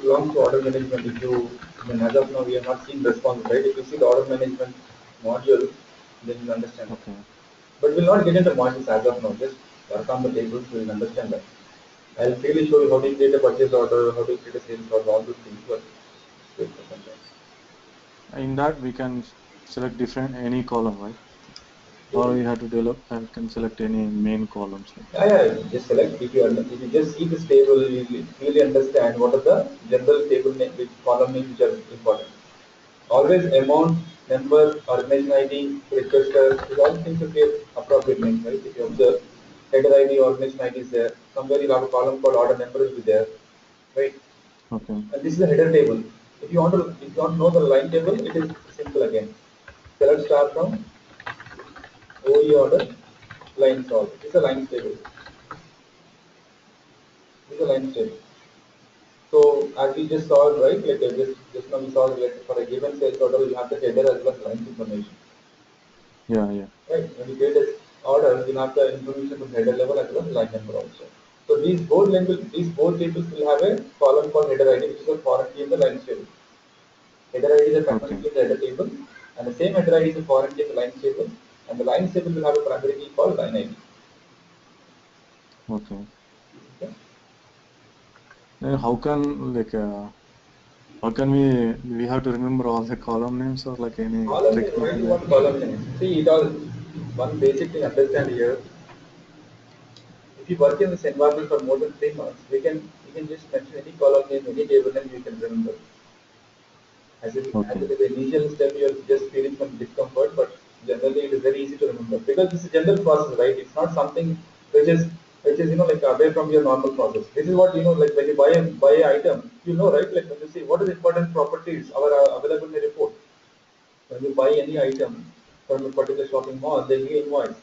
belongs to order management. If you, I mean, as of now, we have not seen response, right? If you see the order management module, then you'll understand it. Okay. But we'll not get into modules as of now. Just work on the tables, we'll understand that. I'll clearly show you how to create a purchase order, how to create a sales order, all those things. But wait for some time. In that we can select different any column, right? Or So, we have to develop and can select any main columns. Like. yeah, just select. If you just see this table, you will clearly understand what are the general table name, which column names which are important. Always amount, number, organization ID, requester, these all things should be appropriate names, right? If you observe, header ID, organization ID is there. Somewhere you have a column called order number will be there, right? Okay. And this is a header table. If you want to know the line table, it is simple again. Select star from OE order, line solve. This is a line table. This is a line table. So as we just saw, right, like just now we saw like for a given sales order, you have the header as well as line information. Yeah, yeah. Right. When you create an order, you have the information from header level as well as line number also. So these both tables will have a column called header ID, which is a foreign key in the line table. Header ID is a primary Okay. key in the header table, and the same header ID is a foreign key in the line table, and the line table will have a primary key called line ID. Okay. Okay. Then how can we have to remember all the column names or like any Column trick name, why do behind you that? want column names? See, it all one basic thing understand here. If you work in this environment for more than 3 months, we can just mention any column name, any table name you can remember. As Okay. it is the initial step, you're just feeling some discomfort, but generally it is very easy to remember because this is a general process, right? It's not something which is like away from your normal process. This is what like when you buy an item, right? Like when you see what is important properties are available in the report. When you buy any item from a particular shopping mall, they give invoice.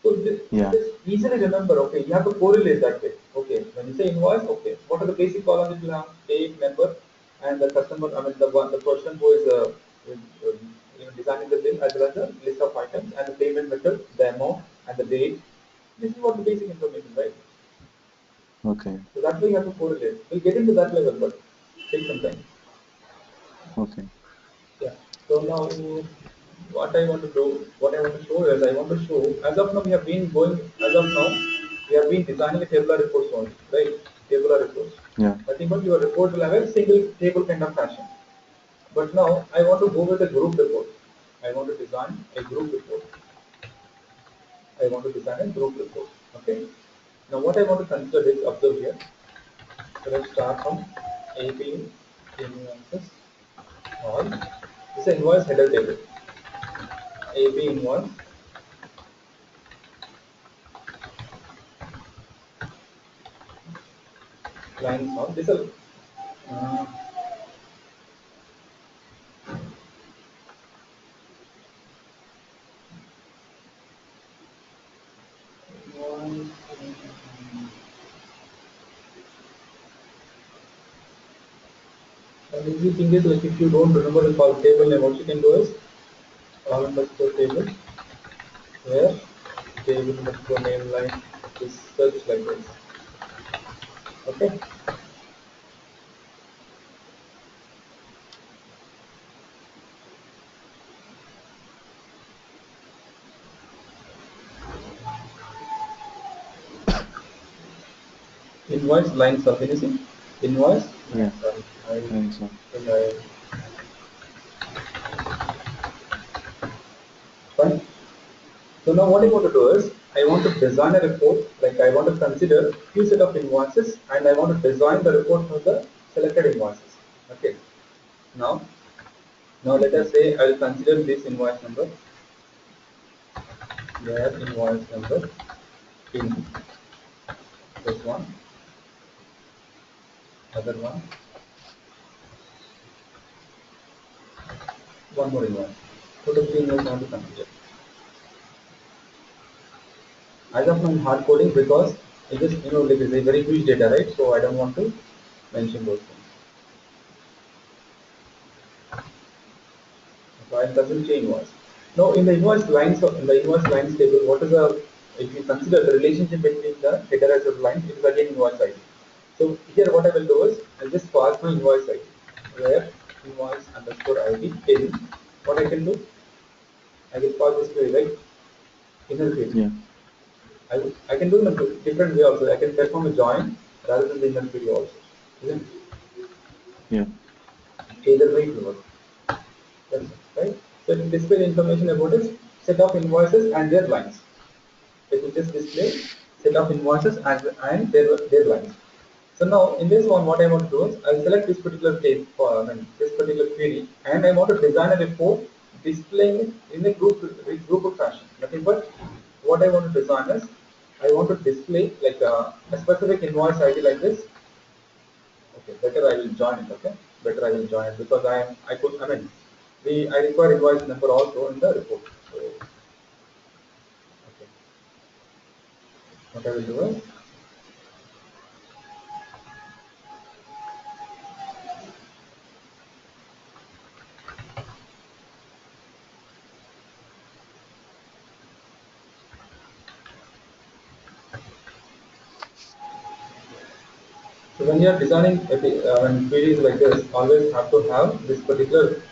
So Yeah. just easily remember, okay, you have to correlate that way. Okay, when you say invoice, okay, what are the basic columns that you have? Date, number, and the customer, I mean the person who is designing the bill as well as the list of items and the payment method, the amount and the date. This is what the basic information, right? Okay. So that way you have to correlate. We'll get into that level, but take some time. Okay. Yeah. So now what I want to show is I want to show as of now we have been going as of now we have been designing a tabular reports only, right? Tabular reports. Yeah. Nothing but your report will have a single table kind of fashion. But now I want to go with a group report. I want to design a group report. I want to design a group report. Okay. Now what I want to consider is observe here. So let's start from AP invoices all. This is an invoice header table. AP invoice line song. This is uh, one, and easy thing is like if you don't remember the call table name, what you can do is call underscore table where table underscore name line is such like this. Okay. invoice line sub. Can you see? Invoice. Yeah, Sorry, I lines up. think I fine. So now what I want to do is I want to design a report. Like I want to consider few set of invoices and I want to design the report for the selected invoices. Okay. Now let Okay. us say I will consider this invoice number, where invoice number in this one, other one more invoice. Total three invoices I want to consider. As of now, I'm hard coding because it is like it's a very huge data, right? So I don't want to mention those things. So I doesn't change invoice. Now in the invoice lines table, what is the if you consider the relationship between the header as a line, it is again invoice ID. So here what I will do is I'll just pass my invoice ID, where invoice underscore ID in what I can do, I will pass this query, right? Inner query. Yeah. I can do in a different way also. I can perform a join rather than the inner query also. Isn't it? Yeah. Either way it will work. That's it, right? So it will display the information about its set of invoices and their lines. It will just display set of invoices and their lines. So now in this one, what I want to do is I'll select this particular table for this particular query, and I want to design a report displaying it in a group fashion. Nothing but what I want to design is I want to display like a specific invoice ID like this. Okay, better I will join it. Okay, better I will join it because I mean I require invoice number also in the report. So okay, what I will do is so when you are designing when queries like this, always have to have this particular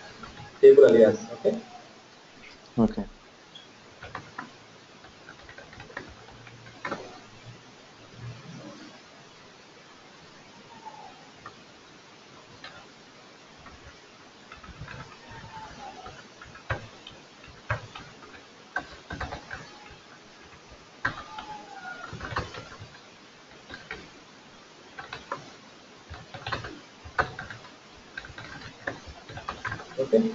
table alias. Okay, Okay. okay.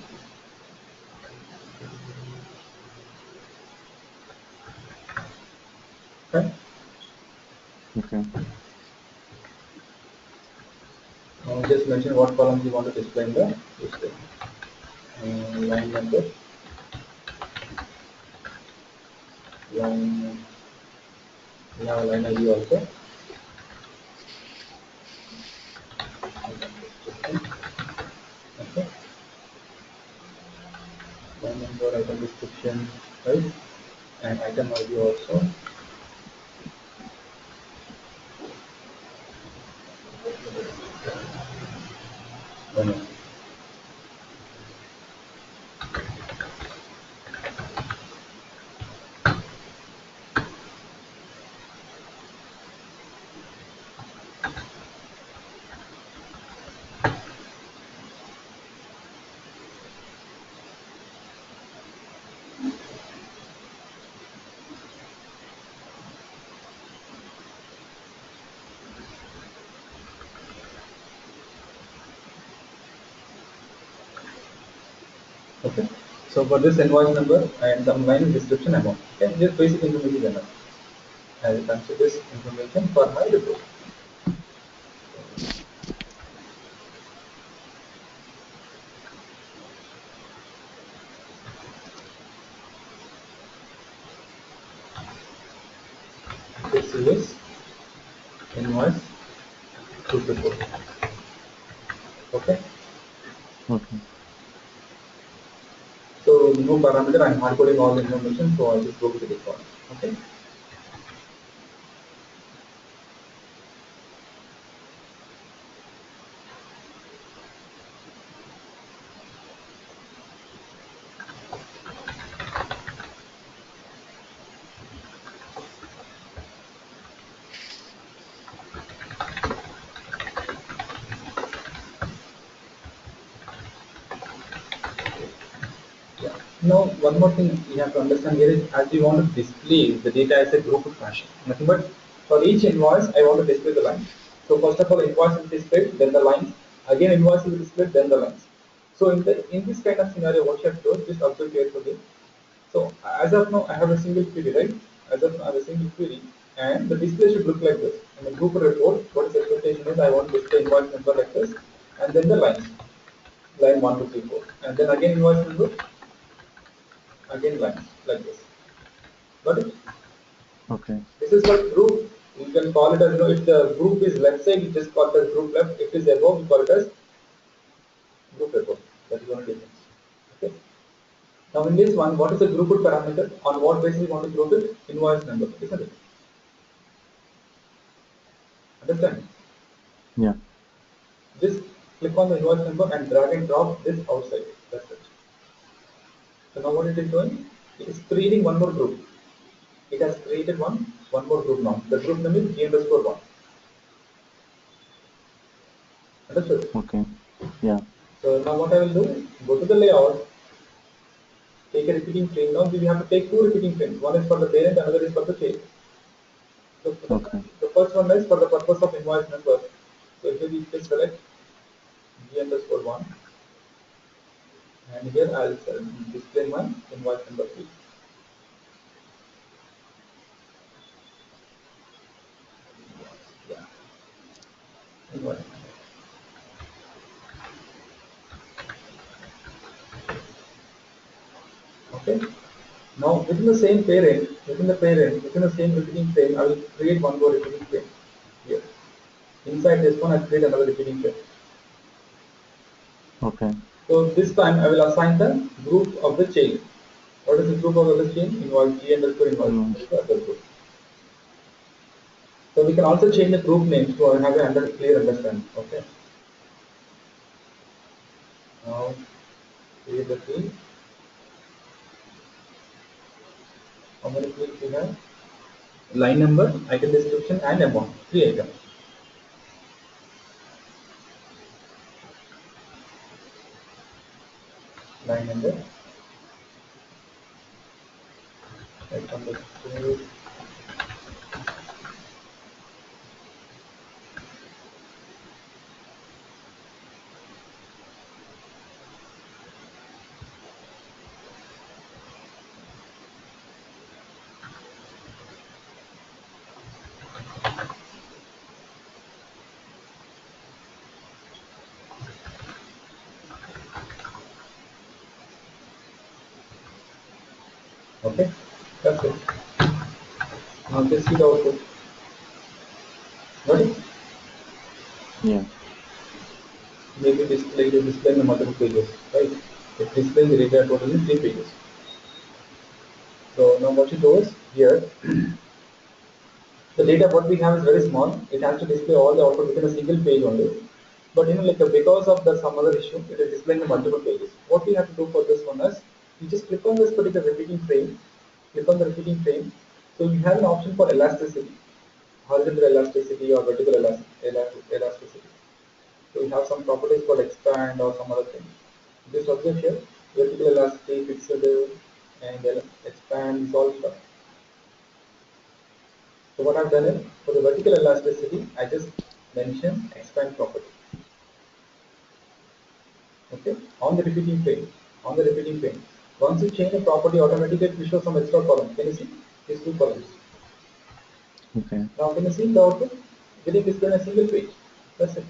Fine. Okay. Now just mention what columns you want to display in the display. Line number, line, we have line ID also. Okay, line number, item description, right? And item ID also. No, no. Okay. So for this invoice number and some line description amount. Okay, just basic information is enough. I will consider this information for my report. This is invoice to report. Okay. Okay. So no parameter, I'm hard coding all the information, so I'll just go with the default. Okay. Now, one more thing you have to understand here is as we want to display the data as a group fashion. Nothing but for each invoice, I want to display the lines. So first of all, invoice is displayed, then the lines. Again, invoice is displayed, then the lines. So in this kind of scenario, what you have to do, just observe carefully. So as of now, I have a single query, right? As of now, I have a single query, and the display should look like this. In the group report, what is the expectation is I want to display invoice number like this, and then the lines, line 1, 2, 3, 4, and then again invoice number, again lines like this. Got it? Okay. This is what group. You can call it as, if the group is left side, you just call it as group left. If it is above, you call it as group above. That is one difference. Okay. Now in this one, what is the group parameter? On what basis you want to group it? Invoice number, isn't it? Understand? Yeah. Just click on the invoice number and drag and drop this outside. That's it. So now what it is doing? It is creating one more group. It has created one more group now. The group name is G underscore one. Understood? Okay. Yeah. So now what I will do, go to the layout, take a repeating frame. Now we have to take two repeating frames. One is for the parent, another is for the child. So for Okay. the first one is for the purpose of invoice number. So here we just select G underscore one, and here I'll display my invoice number field. Yeah, invoice number. Okay. Now within the same repeating frame, I will create one more repeating frame here. Inside this one, I'll create another repeating frame. Okay. So this time I will assign the group of the chain. What is the group of the chain? Invoice G underscore invoice. That is Invoice. the other group. So we can also change the group names to have a clear understanding. Okay. Now create the field. How many fields we have? Line number, item description, and amount. Three items. Line number, item description. Okay. That's it. Now just see the output. Got it? Yeah. Maybe display the multiple pages, right? It displays the data totally 3 pages. So now what you do is here the data what we have is very small. It has to display all the output within a single page only. But because of the some other issue, it is displaying the multiple pages. What we have to do for this one is you just click on this particular repeating frame, click on the repeating frame. So you have an option for elasticity, horizontal elasticity or vertical elasticity. So you have some properties called expand or some other thing. Just observe here, vertical elasticity, fixable, and expand is all stuff. So what I've done is, for the vertical elasticity, I just mentioned expand property. Okay, on the repeating frame, on the repeating frame. Once you change the property, automatically it will show some extra columns. Can you see? These two columns. Okay. Now can you see the output? Getting displayed on a single page. That's it.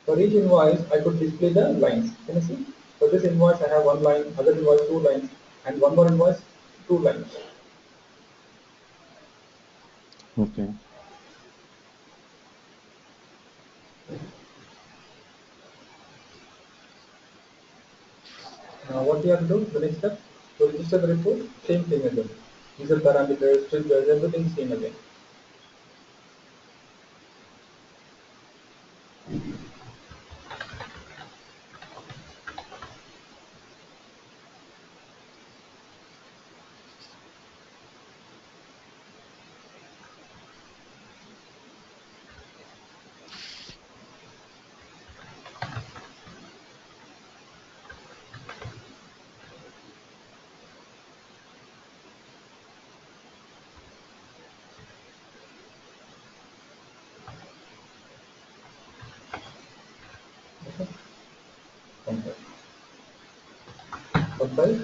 For each invoice, I could display the lines. Can you see? For this invoice, I have one line, other invoice two lines, and one more invoice, two lines. Okay. Now what we have to do, the next step, to register the report, same thing again. User parameters, triggers, everything same again. compile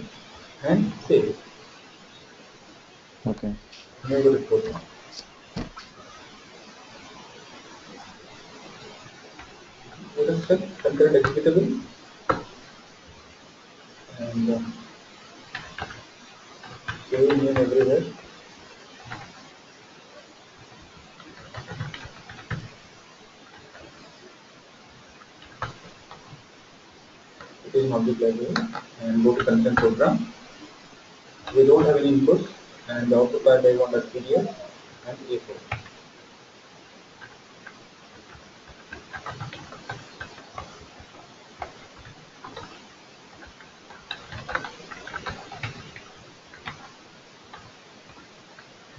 and save. Okay. Move the report now. Let us check concurrent executable and save name everywhere. It is object library and go to content program. We don't have any inputs and the output file I want as PDF and A4.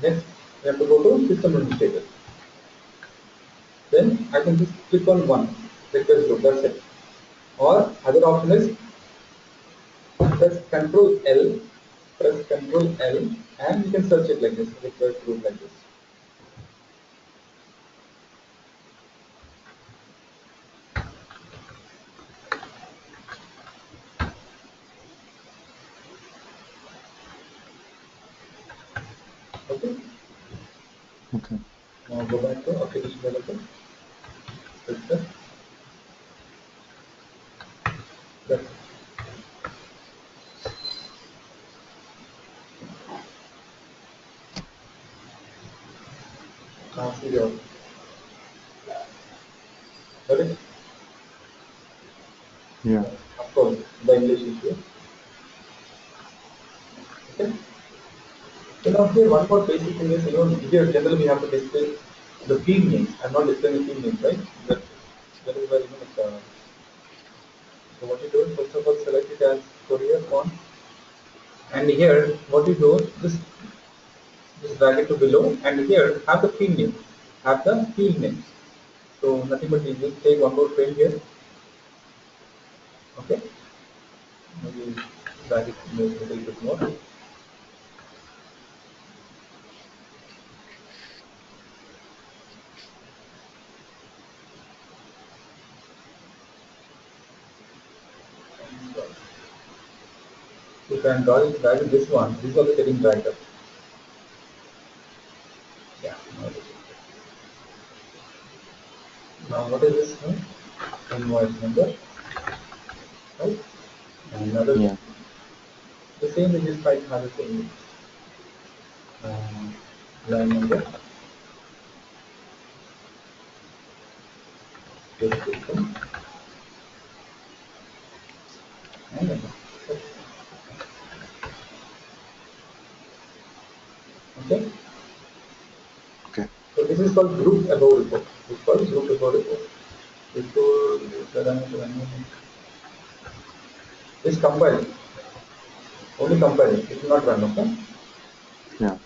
Next, we have to go to system administrator. Then I can just click on one request group. That's it. Or other option is press Control L, press Control L, and you can search it like this. Request group like this. Okay. Okay. Now go back to application developer. Filter. That's it. Now see your. Got it? Yeah. Of course, the English issue. Okay. So now here one more basic thing is, here generally we have to display the field names. I'm not displaying the field names, right? That is where so what you do is first of all select it as Courier font, and here what you do is just drag it to below, and here have the field name, have the field names. So nothing but you just take one more frame here, okay? Maybe drag it a little bit more. If I am dragging this one, this is also getting dragged up. Yeah. Now what is this one? Invoice number, right? And another Yeah. the same register type has the same line number, description, and number. Okay. Okay. So this is called group above report. This is called group above report. Before it's compile. Only compile. It will not run. Okay. Yeah.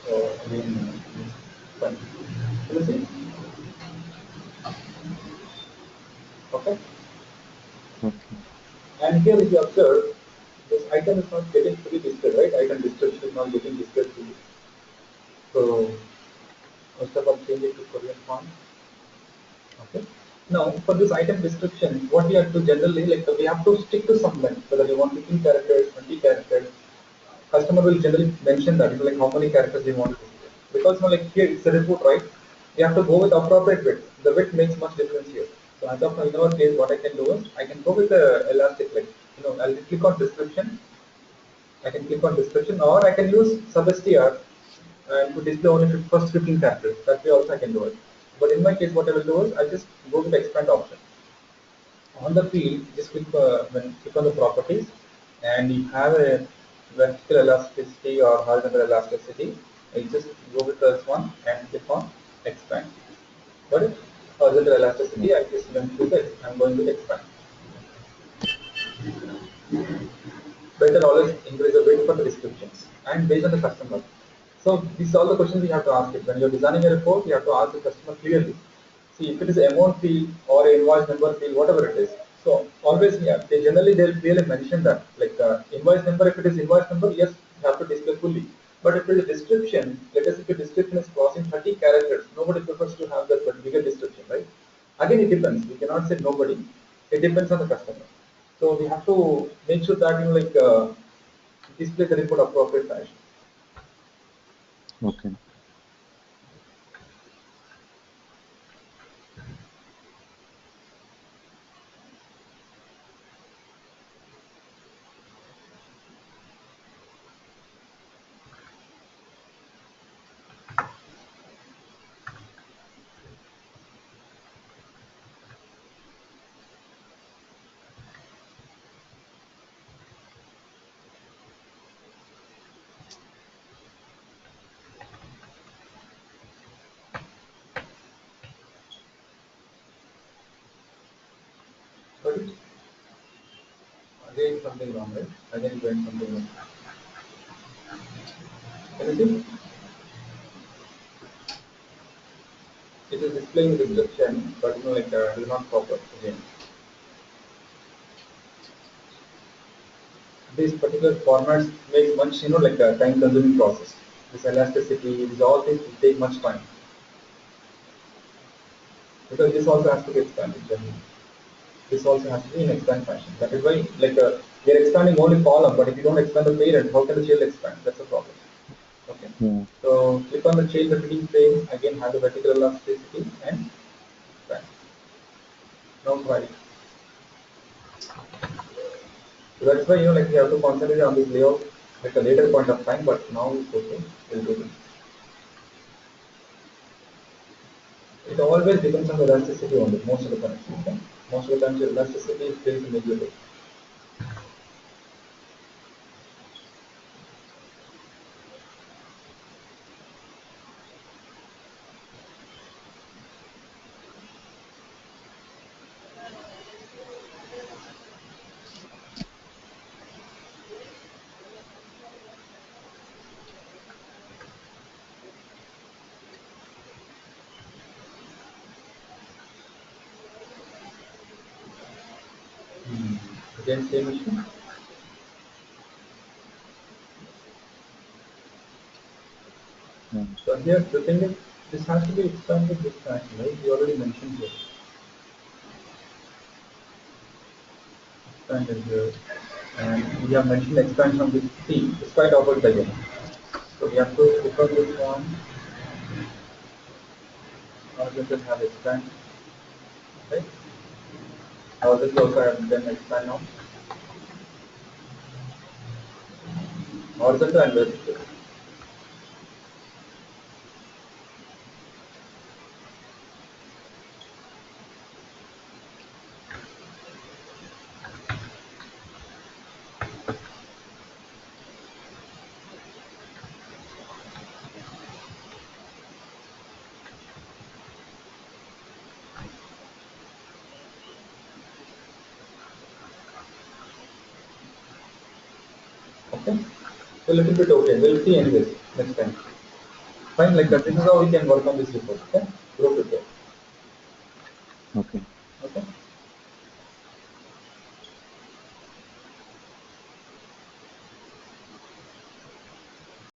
So again, fine. Can you see? Okay. Okay. And here if you observe, this item is not getting fully displayed, right? Item description is not getting displayed fully. So first of all, change it to Korean font. Okay. Now, for this item description, what we have to generally, like, we have to stick to some length, whether you want 15 characters, 20 characters. Customer will generally mention that, like how many characters they want to display. Because, like here, it's a report, right? You have to go with appropriate width. The width makes much difference here. So, as of now, in our case, what I can do is, I can go with the elastic, like, I'll click on description. I can click on description, or I can use substr and to display only first 15 characters. That way also I can do it. But in my case, what I will do is I just go to the expand option. On the field, just click on the properties, and you have a vertical elasticity or horizontal elasticity. You just go with this one and click on expand. Got it? Horizontal Yeah. elasticity, I just went to the I'm going to expand. better always increase the weight for the descriptions and based on the customer. So these are all the questions we have to ask it. When you're designing a report, you have to ask the customer clearly. See, if it is amount field or invoice number field, whatever it is. So always, yeah, they'll clearly mention that. Like invoice number, if it is invoice number, yes, you have to display fully. But if it is a description, let us say the description is crossing 30 characters, nobody prefers to have that bigger description, right? Again, it depends. We cannot say nobody. It depends on the customer. So we have to make sure that display the report appropriate fashion. Okay. But again something wrong, right? Again doing something wrong. Can you see? It is displaying the description, but it is not proper again. These particular formats make much time consuming process. This elasticity, these all things will take much time because this also has to be expanded. Generally. This also has to be in expand fashion. That is why we are expanding only column, but if you don't expand the parent, how can the child expand? That's the problem. Okay. Yeah. So click on the child repeating frame, again have the vertical elasticity and expand. Now try it. So that's why you have to concentrate on this layout at a later point of time, but now it's okay. We'll do this. It always depends on the elasticity only, most of the times. Okay? Most of the times the elasticity plays a major role. Again, same issue. Yeah. So here the thing is, this has to be expanded this fashion, right? We already mentioned here. Expanded here. And we have mentioned expansion of this T, despite offered again. So we have to click on this one, or we can have expand, right? Or this also have then expand now. Horizontal and vertical. Okay. So a little bit okay. We'll see anyways next time. Fine, like that. This is how we can work on this report. Okay. Group report. Okay.